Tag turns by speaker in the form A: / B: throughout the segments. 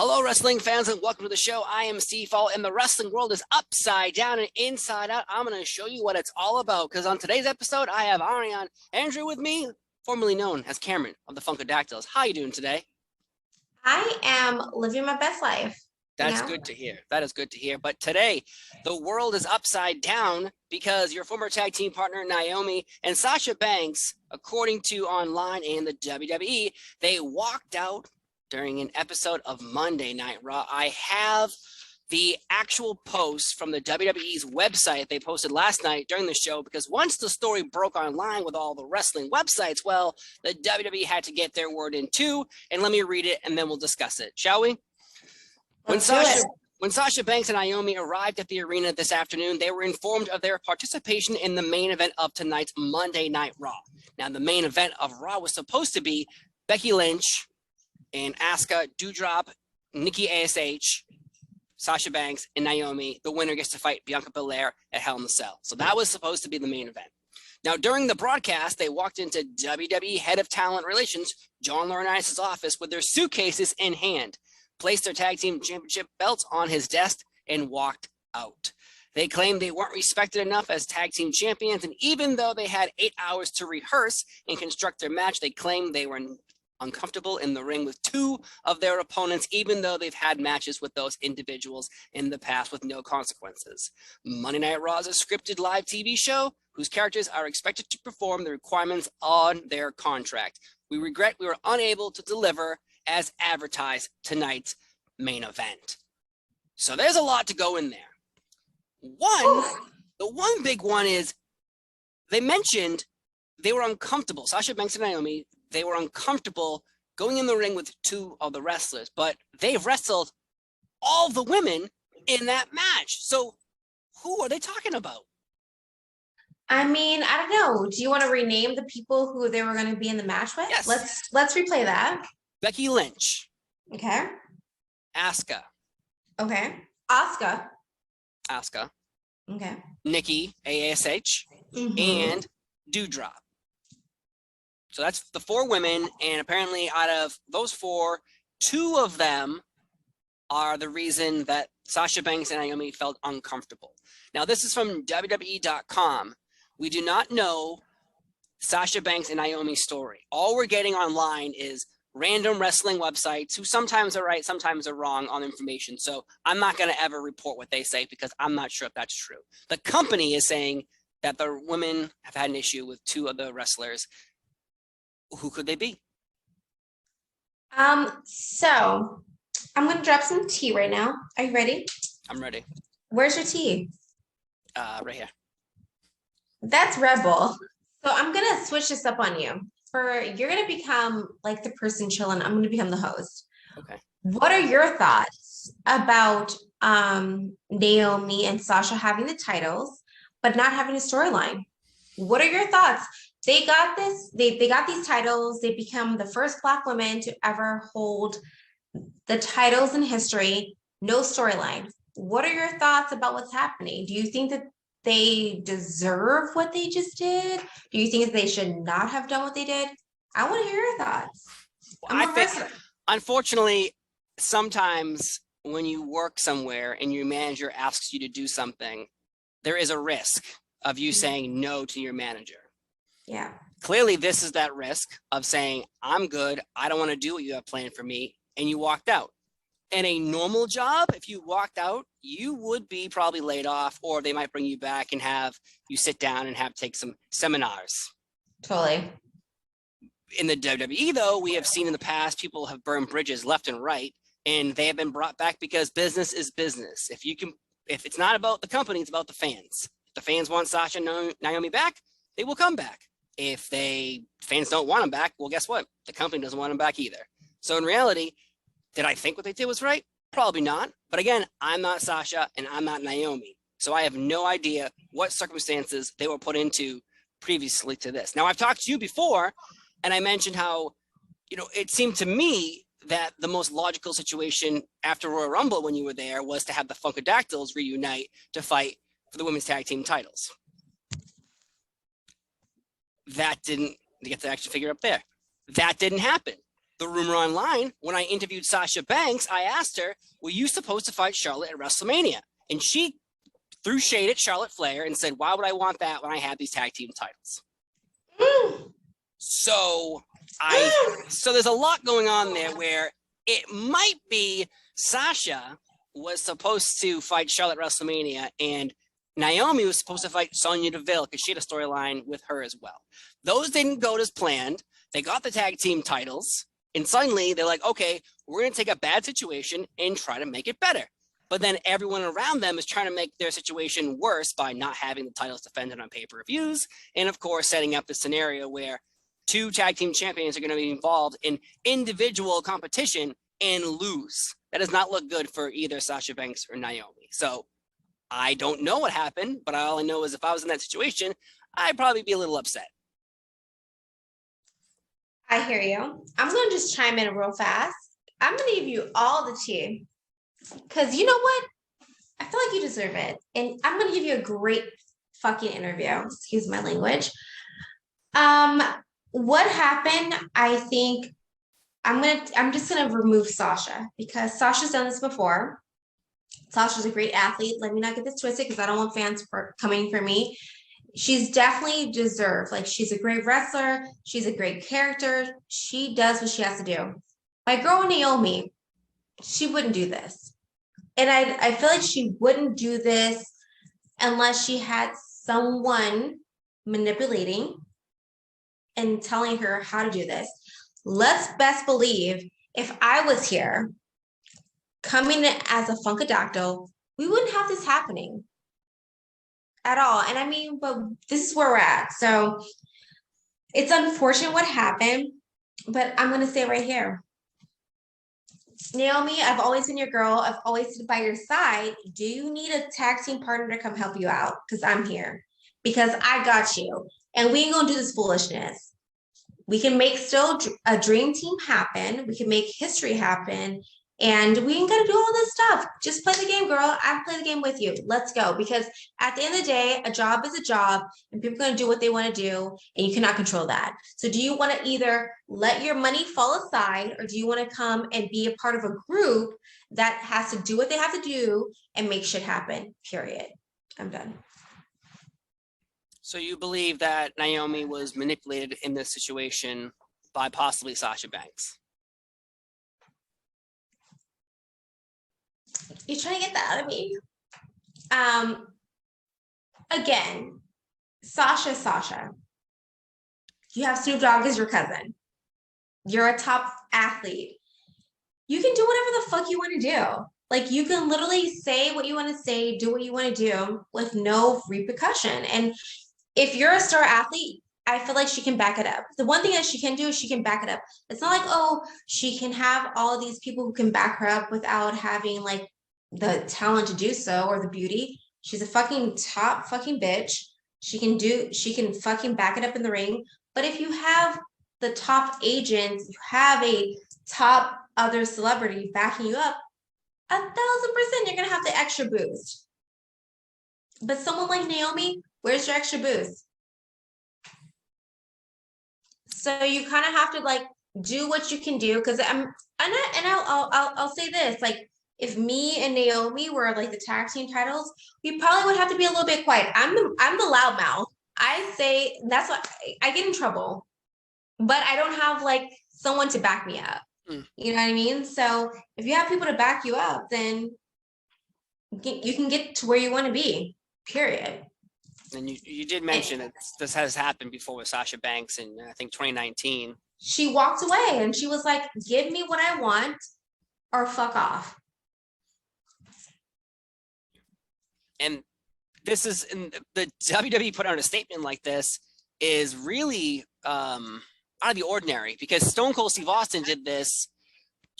A: Hello, wrestling fans, and welcome to the show. I am Seafall, and the wrestling world is upside down and inside out. I'm going to show you what it's all about, because on today's episode, I have Ariane Andrew with me, formerly known as Cameron of the Funkadactyls. How you doing today?
B: I am living my best life.
A: That's good to hear. That is good to hear. But today, the world is upside down because your former tag team partner, Naomi, and Sasha Banks, according to online and the WWE, they walked out during an episode of Monday Night Raw. I have the actual post from the WWE's website they posted last night during the show, because once the story broke online with all the wrestling websites, well, the WWE had to get their word in too. And let me read it and then we'll discuss it, shall we? When Sasha Banks and Naomi arrived at the arena this afternoon, they were informed of their participation in the main event of tonight's Monday Night Raw. Now, the main event of Raw was supposed to be Becky Lynch and Asuka, Doudrop, Nikki ASH, Sasha Banks, and Naomi. The winner gets to fight Bianca Belair at Hell in the Cell. So that was supposed to be the main event. Now, during the broadcast, they walked into WWE Head of Talent Relations, John Laurinaitis' office, with their suitcases in hand, placed their tag team championship belts on his desk, and walked out. They claimed they weren't respected enough as tag team champions, and even though they had 8 hours to rehearse and construct their match, they claimed they were uncomfortable in the ring with 2 of their opponents, even though they've had matches with those individuals in the past with no consequences. Monday Night Raw is a scripted live TV show whose characters are expected to perform the requirements on their contract. We regret we were unable to deliver as advertised tonight's main event. So there's a lot to go in there. The one big one is they mentioned they were uncomfortable. Sasha Banks and Naomi, they were uncomfortable going in the ring with 2 of the wrestlers, but they've wrestled all the women in that match. So who are they talking about?
B: I mean, I don't know. Do you want to rename the people who they were going to be in the match with?
A: Yes.
B: Let's replay that.
A: Becky Lynch.
B: Okay.
A: Asuka.
B: Okay. Asuka. Okay.
A: Nikki ASH. And Doudrop. So that's the 4 women, and apparently out of those 4, 2 of them are the reason that Sasha Banks and Naomi felt uncomfortable. Now, this is from WWE.com. We do not know Sasha Banks and Naomi's story. All we're getting online is random wrestling websites who sometimes are right, sometimes are wrong on information. So I'm not going to ever report what they say because I'm not sure if that's true. The company is saying that the women have had an issue with 2 of the wrestlers. Who could they be?
B: So I'm going to drop some tea right now. Are you ready?
A: I'm ready.
B: Where's your tea?
A: Right here.
B: That's Red Bull. So I'm going to switch this up on you. You're going to become like the person chilling. I'm going to become the host.
A: Okay.
B: What are your thoughts about Naomi and Sasha having the titles, but not having a storyline? What are your thoughts? They got this. They got these titles. They become the first Black women to ever hold the titles in history. No storyline. What are your thoughts about what's happening? Do you think that they deserve what they just did? Do you think that they should not have done what they did? I want to hear your thoughts.
A: I think, unfortunately, sometimes when you work somewhere and your manager asks you to do something, there is a risk of you saying no to your manager.
B: Yeah.
A: Clearly, this is that risk of saying, I'm good. I don't want to do what you have planned for me. And you walked out. In a normal job, if you walked out, you would be probably laid off, or they might bring you back and have you sit down and take some seminars.
B: Totally.
A: In the WWE, though, we have seen in the past, people have burned bridges left and right, and they have been brought back because business is business. If it's not about the company, it's about the fans. If the fans want Sasha and Naomi back, they will come back. If fans don't want them back, well, guess what? The company doesn't want them back either. So in reality, did I think what they did was right? Probably not. But again, I'm not Sasha and I'm not Naomi. So I have no idea what circumstances they were put into previously to this. Now, I've talked to you before, and I mentioned how, it seemed to me that the most logical situation after Royal Rumble when you were there was to have the Funkadactyls reunite to fight for the women's tag team titles. That didn't get the action figure up there. That didn't happen. the rumor online, when I interviewed Sasha Banks, I asked her, were you supposed to fight Charlotte at WrestleMania? And she threw shade at Charlotte Flair and said, why would I want that when I have these tag team titles? So there's a lot going on there where it might be Sasha was supposed to fight Charlotte at WrestleMania, and Naomi was supposed to fight Sonya Deville because she had a storyline with her as well. Those didn't go as planned. They got the tag team titles, and suddenly they're like, okay, we're going to take a bad situation and try to make it better. But then everyone around them is trying to make their situation worse by not having the titles defended on pay-per-views, and of course, setting up the scenario where 2 tag team champions are going to be involved in individual competition and lose. That does not look good for either Sasha Banks or Naomi. So I don't know what happened, but all I know is if I was in that situation, I'd probably be a little upset.
B: I hear you. I'm going to just chime in real fast. I'm going to give you all the tea because you know what? I feel like you deserve it. And I'm going to give you a great fucking interview. Excuse my language. What happened, I think I'm just gonna remove Sasha because Sasha's done this before. Sasha's a great athlete. Let me not get this twisted because I don't want fans coming for me. She's definitely deserved. Like, she's a great wrestler. She's a great character. She does what she has to do. My girl Naomi, she wouldn't do this. And I feel like she wouldn't do this unless she had someone manipulating and telling her how to do this. Let's best believe if I was here coming in as a Funkadactyl, we wouldn't have this happening at all. And I mean, but this is where we're at. So it's unfortunate what happened, but I'm going to say right here, Naomi, I've always been your girl. I've always stood by your side. Do you need a tag team partner to come help you out? Because I'm here. Because I got you. And we ain't going to do this foolishness. We can make still a dream team happen. We can make history happen. And we ain't got to do all this stuff. Just play the game, girl. I play the game with you. Let's go. Because at the end of the day, a job is a job and people are going to do what they want to do and you cannot control that. So do you want to either let your money fall aside or do you want to come and be a part of a group that has to do what they have to do and make shit happen, period. I'm done.
A: So you believe that Naomi was manipulated in this situation by possibly Sasha Banks?
B: You're trying to get that out of me. Again, Sasha. You have Snoop Dogg as your cousin. You're a top athlete. You can do whatever the fuck you want to do. Like, you can literally say what you want to say, do what you want to do with no repercussion. And if you're a star athlete, I feel like she can back it up. The one thing that she can do is she can back it up. It's not like, oh, she can have all of these people who can back her up without having like the talent to do so or the beauty. She's a fucking top fucking bitch. She can fucking back it up in the ring. But if you have the top agents, you have a top other celebrity backing you up, 1,000% you're gonna have the extra boost. But someone like Naomi, where's your extra boost? So you kind of have to like do what you can do because I'll say this, like, if me and Naomi were like the tag team titles, we probably would have to be a little bit quiet. I'm the loudmouth. I say that's what I get in trouble, but I don't have like someone to back me up. You know what I mean? So if you have people to back you up, then you can get to where you want to be, period.
A: And you did mention that this has happened before with Sasha Banks in, I think, 2019.
B: She walked away and she was like, give me what I want or fuck off.
A: And this is, the WWE put out a statement like this is really out of the ordinary, because Stone Cold Steve Austin did this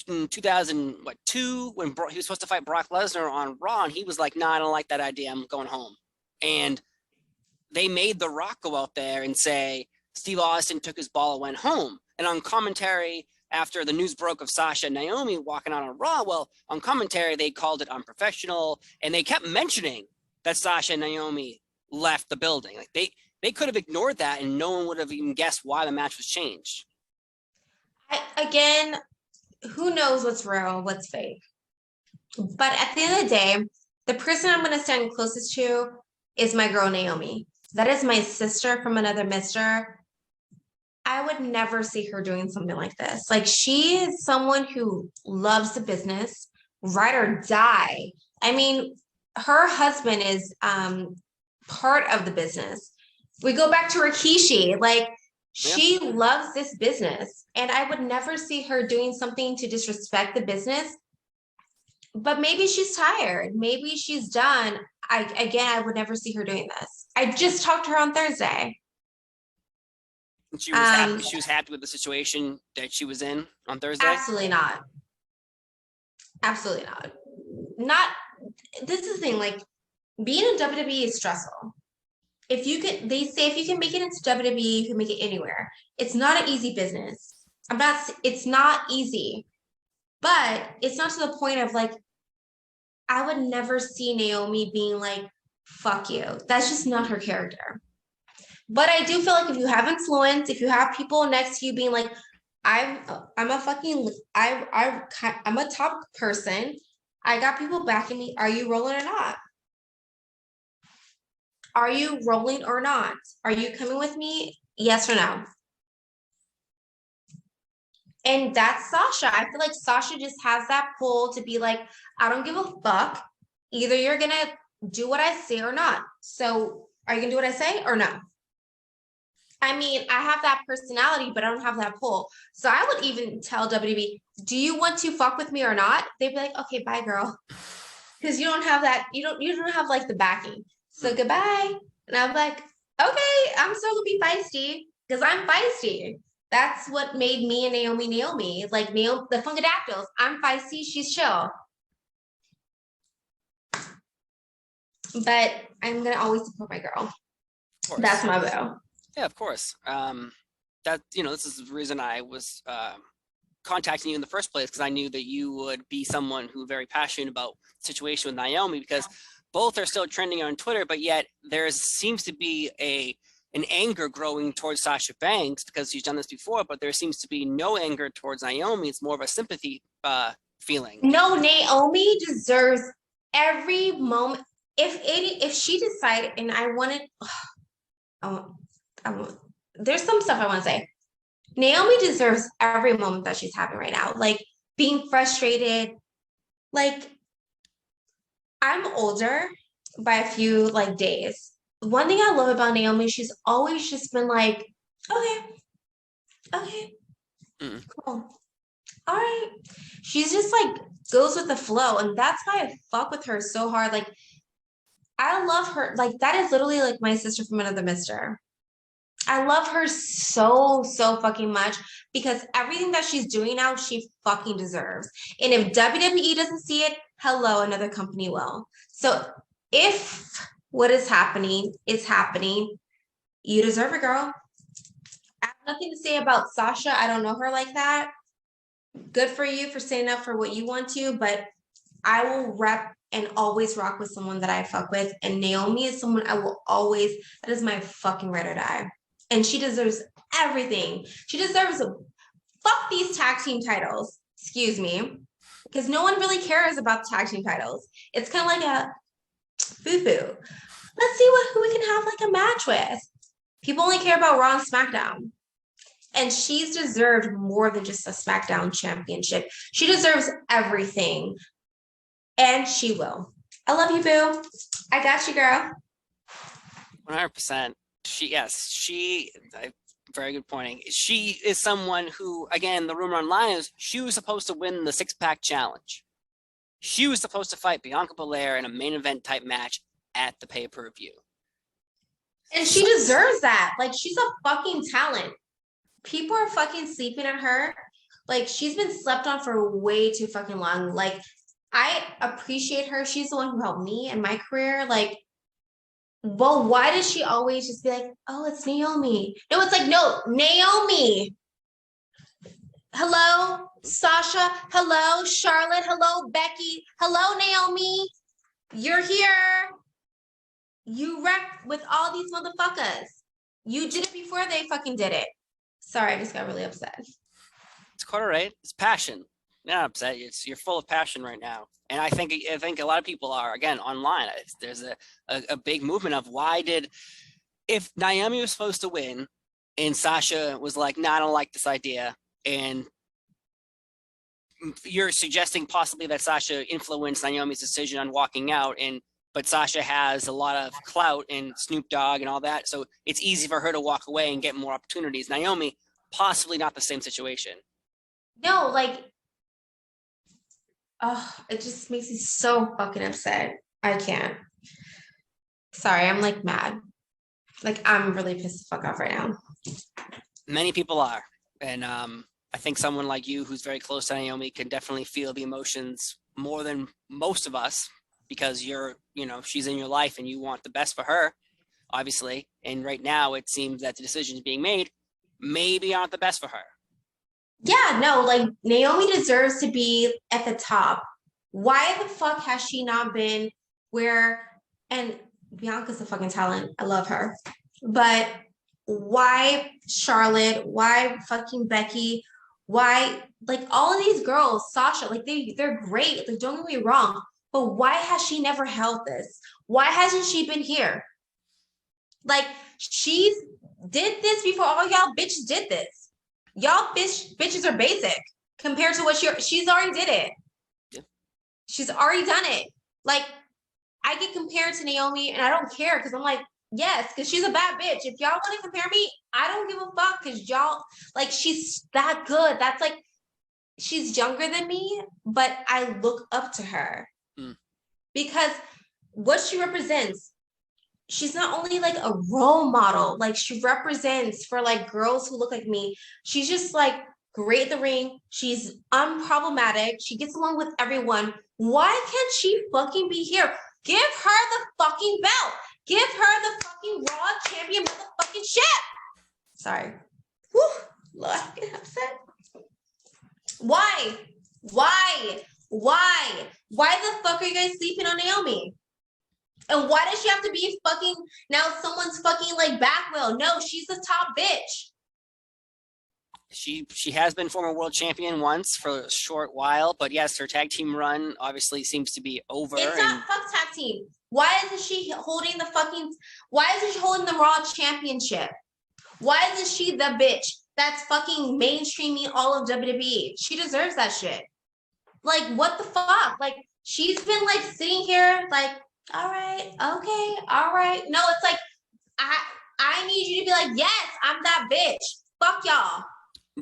A: in 2002 when he was supposed to fight Brock Lesnar on Raw, and he was like, "No, I don't like that idea. I'm going home." And they made The Rock go out there and say Steve Austin took his ball and went home. And on commentary, after the news broke of Sasha and Naomi walking out on Raw, well, on commentary, they called it unprofessional, and they kept mentioning that Sasha and Naomi left the building. Like, they could have ignored that and no one would have even guessed why the match was changed.
B: Again, who knows what's real, what's fake? But at the end of the day, the person I'm going to stand closest to is my girl Naomi. That is my sister from another mister. I would never see her doing something like this. Like, she is someone who loves the business, ride or die. I mean, her husband is part of the business. We go back to Rikishi. Like, she loves this business, and I would never see her doing something to disrespect the business. But maybe she's tired. Maybe she's done. I would never see her doing this. I just talked to her on Thursday.
A: She was happy. She was happy with the situation that she was in on Thursday.
B: Absolutely not. Absolutely not. Not. This is the thing. Like, being in WWE is stressful. If you can, they say if you can make it into WWE, you can make it anywhere. It's not an easy business. It's not easy, but it's not to the point of like, I would never see Naomi being like, fuck you. That's just not her character. But I do feel like if you have influence, if you have people next to you being like, I'm a top person. I got people backing me. Are you rolling or not? Are you rolling or not? Are you coming with me? Yes or no? And that's Sasha. I feel like Sasha just has that pull to be like, I don't give a fuck. Either you're going to do what I say or not. So are you going to do what I say or no? I mean, I have that personality, but I don't have that pull. So I would even tell WWE, do you want to fuck with me or not? They'd be like, okay, bye, girl. Because you don't have that, you don't have like the backing. So goodbye. And I'm like, okay, I'm still gonna be feisty because I'm feisty. That's what made me and Naomi. Like Naomi, the Funkadactyls. I'm feisty, she's chill. But I'm gonna always support my girl. That's my boo.
A: Yeah, of course. That, you know, this is the reason I was contacting you in the first place, because I knew that you would be someone who very passionate about the situation with Naomi, because both are still trending on Twitter, but yet there seems to be an anger growing towards Sasha Banks because she's done this before, but there seems to be no anger towards Naomi. It's more of a sympathy feeling.
B: No, Naomi deserves every moment. If she decided, and I wanted, there's some stuff I want to say. Naomi deserves every moment that she's having right now. Like being frustrated. Like, I'm older by a few like days. One thing I love about Naomi, she's always just been like, okay, cool. All right. She's just like goes with the flow. And that's why I fuck with her so hard. Like, I love her. Like, that is literally like my sister from another mister. I love her so fucking much because everything that she's doing now, she fucking deserves. And if WWE doesn't see it, hello, another company will. So if what is happening, you deserve it, girl. I have nothing to say about Sasha. I don't know her like that. Good for you for standing up for what you want to, but I will rep and always rock with someone that I fuck with. And Naomi is someone I will always, that is my fucking ride or die. And she deserves everything. She deserves fuck these tag team titles. Excuse me. Because no one really cares about tag team titles. It's kind of like a foo-foo. Let's see who we can have like a match with. People only care about Raw and SmackDown. And she's deserved more than just a SmackDown championship. She deserves everything. And she will. I love you, boo. I got you, girl.
A: 100%. Very good pointing. She is someone who, again, the rumor online is she was supposed to win the six-pack challenge. She was supposed to fight Bianca Belair in a main event type match at the pay-per-view.
B: And she deserves that. Like, she's a fucking talent. People are fucking sleeping on her. Like, she's been slept on for way too fucking long. Like, I appreciate her. She's the one who helped me in my career. Like, well, why does she always just be like, oh, it's Naomi? No, it's like, no, Naomi. Hello, Sasha. Hello, Charlotte. Hello, Becky. Hello, Naomi. You're here. You wrecked with all these motherfuckers. You did it before they fucking did it. Sorry, I just got really upset.
A: It's quite all right. It's passion. Yeah, you're full of passion right now, and I think a lot of people are again online. There's a big movement of if Naomi was supposed to win, and Sasha was like, "No, I don't like this idea," and you're suggesting possibly that Sasha influenced Naomi's decision on walking out, but Sasha has a lot of clout and Snoop Dogg and all that, so it's easy for her to walk away and get more opportunities. Naomi, possibly not the same situation.
B: No, like, oh, it just makes me so fucking upset. I can't. Sorry, I'm like mad. Like, I'm really pissed the fuck off right now.
A: Many people are, and I think someone like you who's very close to Naomi can definitely feel the emotions more than most of us, because she's in your life and you want the best for her, obviously. And right now it seems that the decisions being made maybe aren't the best for her.
B: Yeah, no, like Naomi deserves to be at the top. Why the fuck has she not been and Bianca's a fucking talent. I love her. But why Charlotte? Why fucking Becky? Why, like, all of these girls, Sasha, like they're great. Like, don't get me wrong. But why has she never held this? Why hasn't she been here? Like, she's did this before all y'all bitches did this. Y'all bitches are basic compared to what she's already did it.
A: Yeah.
B: She's already done it. Like, I get compared to Naomi and I don't care because I'm like, yes, because she's a bad bitch. If y'all want to compare me, I don't give a fuck because y'all, like, she's that good. That's like, she's younger than me, but I look up to her because what she represents, she's not only like a role model, like she represents for like girls who look like me. She's just like great at the ring. She's unproblematic. She gets along with everyone. Why can't she fucking be here? Give her the fucking belt. Give her the fucking Raw champion motherfucking shit. Sorry. Whew. Lord, I'm getting upset. Why? Why the fuck are you guys sleeping on Naomi? And why does she have to be fucking now someone's fucking like back wheel? No, she's the top bitch.
A: She has been former world champion once for a short while, but yes, her tag team run obviously seems to be over.
B: It's not fuck tag team. Why isn't she holding the Raw championship? Why isn't she the bitch that's fucking mainstreaming all of WWE? She deserves that shit. Like, what the fuck? Like, she's been like sitting here like, all right, okay, all right. No, it's like, I need you to be like, yes, I'm that bitch. Fuck y'all.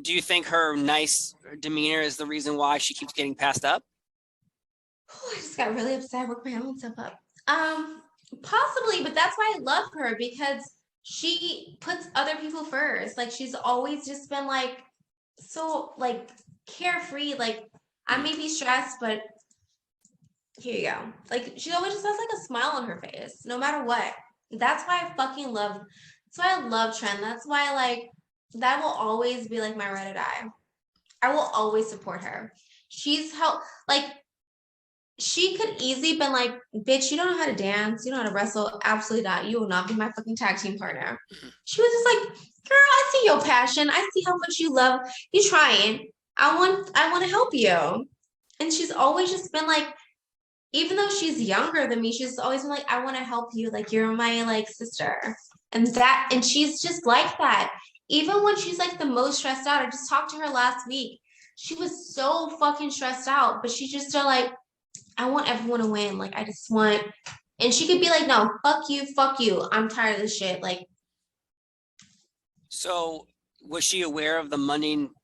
A: Do you think her nice demeanor is the reason why she keeps getting passed up?
B: I just got really upset. I worked my own stuff up. Possibly, but that's why I love her, because she puts other people first. Like, she's always just been like so like carefree. Like, I may be stressed, but here you go. Like, she always just has like a smile on her face, no matter what. That's why I fucking love. That's why I love Trent. That's why, like, that will always be like my ride or die. I will always support her. She's helped. Like, she could easily been like, bitch, you don't know how to dance, you don't know how to wrestle. Absolutely not. You will not be my fucking tag team partner. She was just like, girl, I see your passion. I see how much you love. You trying. I want to help you. And she's always just been like, even though she's younger than me, she's always been like, I want to help you. Like, you're my like sister. And she's just like that. Even when she's like the most stressed out. I just talked to her last week. She was so fucking stressed out, but she's just like, I want everyone to win. Like, I just want, and she could be like, no, fuck you. I'm tired of this shit. Like,
A: so was she aware of the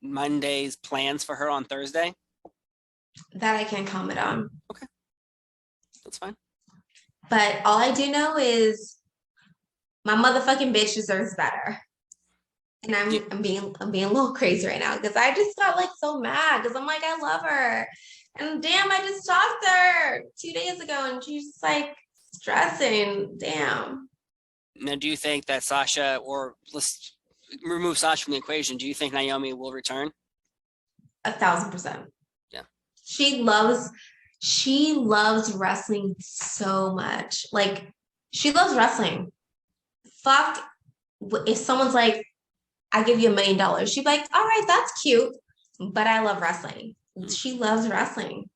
A: Monday's plans for her on Thursday?
B: That I can't comment on.
A: Okay. That's fine.
B: But all I do know is my motherfucking bitch deserves better. And I'm being a little crazy right now because I just got like so mad because I'm like, I love her. And damn, I just talked to her 2 days ago and she's just like stressing. Damn.
A: Now, do you think that Sasha, or let's remove Sasha from the equation, do you think Naomi will return?
B: 1,000%.
A: Yeah.
B: She loves wrestling so much. Like, she loves wrestling. Fuck, if someone's like, I give you $1 million, she'd be like, all right, that's cute. but I love wrestling. She loves wrestling.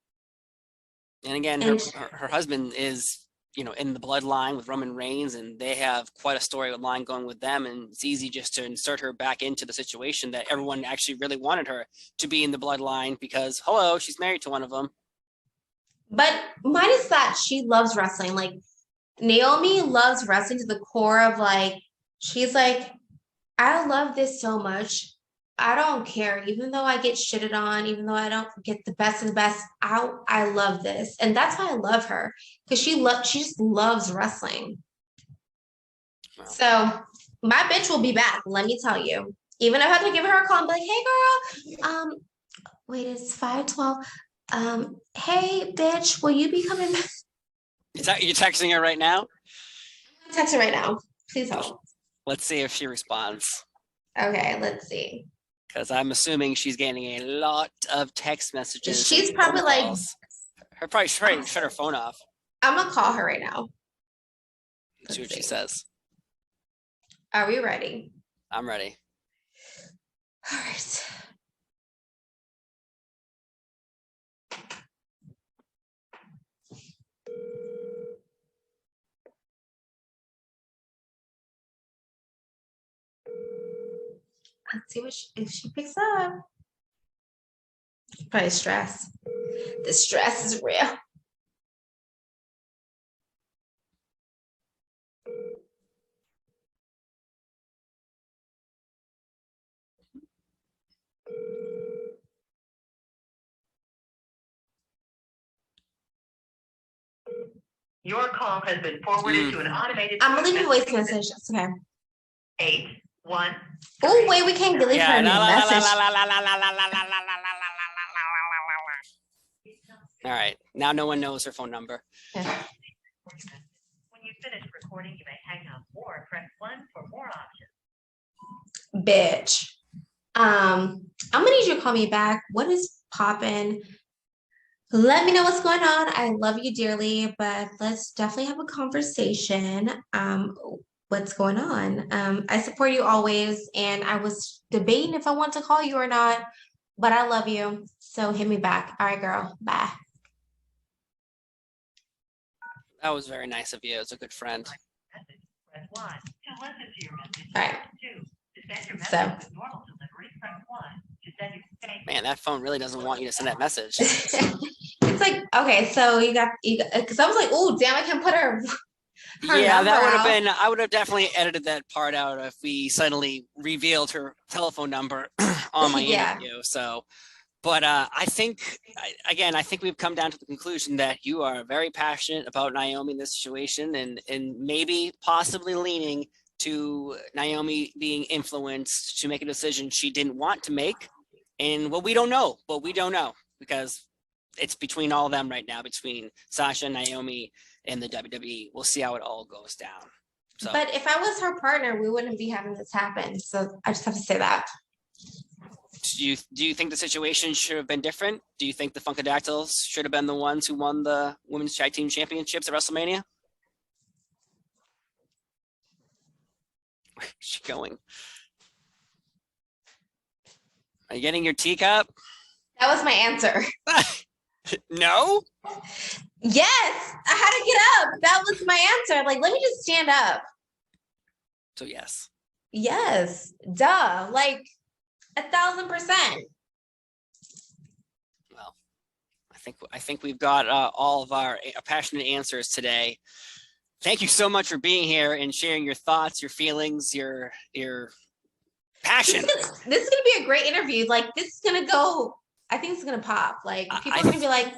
A: And again,
B: And
A: her husband is, in the bloodline with Roman Reigns, and they have quite a storyline going with them. And it's easy just to insert her back into the situation that everyone actually really wanted her to be in the bloodline because, hello, she's married to one of them.
B: but minus that, she loves wrestling. Like Naomi loves wrestling to the core of like, she's like, I love this so much. I don't care, even though I get shitted on, even though I don't get the best of the best. I love this, and that's why I love her because she just loves wrestling. Wow. So my bitch will be back. Let me tell you. Even if I have to give her a call and be like, "Hey, girl, wait, it's 5:12. Hey, bitch, will you be coming back?"
A: You texting her right now?
B: I'm texting right now. Please hold.
A: Let's see if she responds.
B: Okay, let's see.
A: Because I'm assuming she's getting a lot of text messages.
B: She's probably like,
A: her probably shut her phone off.
B: I'm gonna call her right now.
A: Let's see what she says.
B: Are we ready?
A: I'm ready.
B: All right. Let's see if she picks up. Probably stress. The stress is real.
C: Your call has been forwarded to an automated.
B: I'm gonna leave a voice message. It's okay.
C: 8-1.
B: Oh wait, we can't leave her a message.
A: All right, now no one knows her phone number.
B: Okay.
C: When you finish recording, you may hang up or press 1 for more options.
B: Bitch. I'm gonna need you to call me back. What is poppin'? Let me know what's going on. I love you dearly, but let's definitely have a conversation. What's going on? I support you always, and I was debating if I want to call you or not, but I love you. So hit me back. All right, girl. Bye.
A: That was very nice of you. As a good friend.
C: Press 1 to listen to your message.
B: All right.
C: 2 to send your
B: So.
C: message with normal delivery. Press 1 to send your
A: Man, that phone really doesn't want you to send that message.
B: It's like, okay, so you got because I was like, oh damn, I can put her
A: yeah, that would have been, I would have definitely edited that part out if we suddenly revealed her telephone number on my interview. So, but I think, again, I think we've come down to the conclusion that you are very passionate about Naomi in this situation and maybe possibly leaning to Naomi being influenced to make a decision she didn't want to make. And well, we don't know, because it's between all of them right now, between Sasha, Naomi, and the WWE. We'll see how it all goes down. So.
B: But if I was her partner, we wouldn't be having this happen. So I just have to say that.
A: Do you think the situation should have been different? Do you think the Funkadactyls should have been the ones who won the Women's Tag Team Championships at WrestleMania? Where's she going? Are you getting your teacup?
B: That was my answer.
A: No?
B: Yes, I had to get up. That was my answer. Like, let me just stand up.
A: So yes.
B: Yes, duh. Like 1,000%.
A: Well, I think we've got all of our passionate answers today. Thank you so much for being here and sharing your thoughts, your feelings, your passion.
B: This is gonna be a great interview. Like, this is gonna go. I think it's gonna pop. Like, people are gonna be like,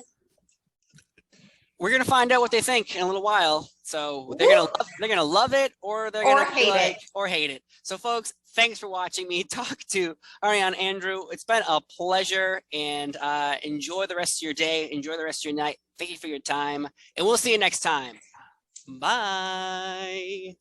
A: we're gonna find out what they think in a little while. So they're gonna love it, or they're gonna hate it. So folks, thanks for watching me talk to Ariane Andrew. It's been a pleasure, and enjoy the rest of your day. Enjoy the rest of your night. Thank you for your time, and we'll see you next time. Bye.